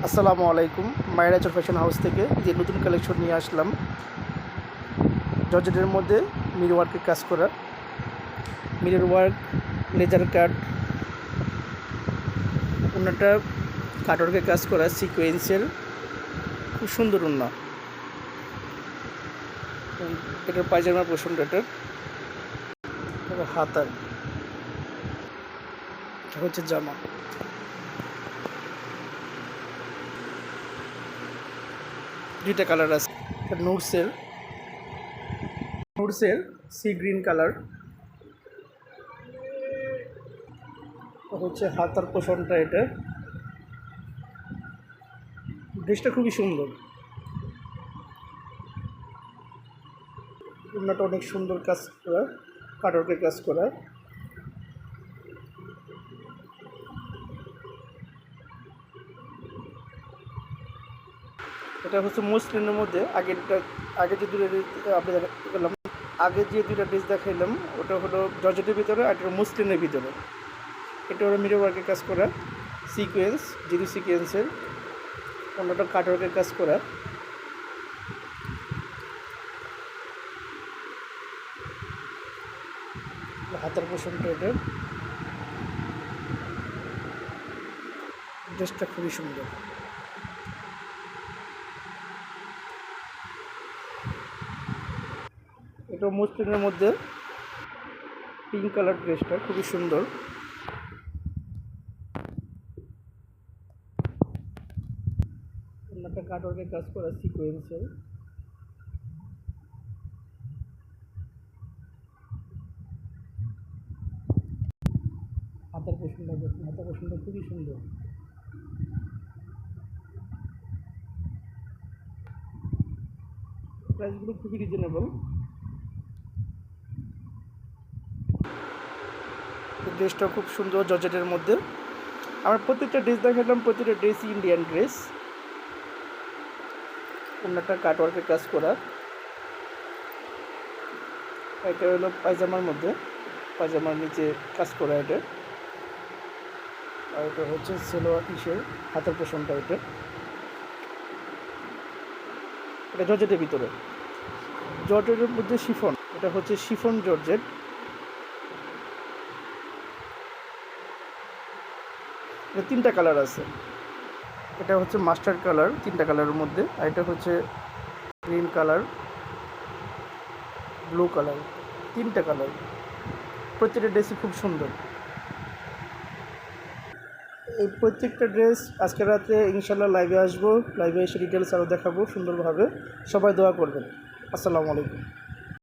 আসসালামু আলাইকুম। মায়েরা চর ফ্যাশন হাউস থেকে যে নতুন কালেকশন নিয়ে আসলাম, জর্জেটের মধ্যে মিরর ওয়ার্কের কাজ করা, মিরর ওয়ার্ক, লেজার কাট, ওনাটা কাটওয়ার্কের কাজ করা, সিকোয়েন্সের খুব সুন্দর ওন্না। এটার পায়জামা পোর্শনটা এটার হাতার, এটা হচ্ছে জামা। দুইটা কালার আছে, এটা নুডসের সি গ্রিন কালার, হচ্ছে হাতার পোর্শনটা। এটা ড্রেসটা খুবই সুন্দর, ওন্নাটা অনেক সুন্দর কাজ করা, কাটওয়ার্কের কাজ করা। এটা হচ্ছে মসলিনের মধ্যে। আগে যে দুটো আপনি দেখালাম, আগে যে দুইটা ড্রেস দেখাইলাম ওটা হলো জর্জেটের ভিতরে, আর এটা মসলিনের ভিতরে। এটা হলো মিরর ওয়ার্কের কাজ করা, সিকোয়েন্স, জিরো সিকোয়েন্সের, অন্যটা কাটওয়ার্কের কাজ করা। হাতার পোর্শনটা এটা, ড্রেসটা খুবই সুন্দর। এটা মসলিনের মধ্যে পিঙ্ক কালার, ড্রেসটা খুবই সুন্দর। অন্যটা কাটওয়ার্কের কাজ করা, সিকোয়েন্সের। হাতার পোর্শনটা দেখুন, হাতার পোর্শনটা খুবই সুন্দর। প্রাইসগুলো খুবই রিজনেবল। ড্রেসটা খুব সুন্দর জর্জেটের মধ্যে। আমার প্রত্যেকটা ড্রেস দেখালাম, প্রত্যেকটা ড্রেসই ইন্ডিয়ান ড্রেস। অন্যটা কাটওয়ার্কের কাজ করা। এটা হলো পায়জামার মধ্যে, পায়জামার নিচে কাজ করা এটা। আর এটা হচ্ছে সেলোয়ার পিসের হাতের পোর্শনটা। এটা জর্জেটের ভিতরে, জর্জেটের মধ্যে শিফন, এটা হচ্ছে শিফন জর্জেট। এটা তিনটা কালার আছে, এটা হচ্ছে মাস্টার্ড কালার, তিনটা কালারের মধ্যে। আর এটা হচ্ছে গ্রিন কালার, ব্লু কালার, তিনটা কালার। প্রত্যেকটা ড্রেসই খুব সুন্দর। এই প্রত্যেকটা ড্রেস আজকে রাতে ইনশাল্লাহ লাইভে আসবো, লাইভে এসে ডিটেলস আরও দেখাবো সুন্দরভাবে। সবাই দোয়া করবেন। আসসালামু আলাইকুম।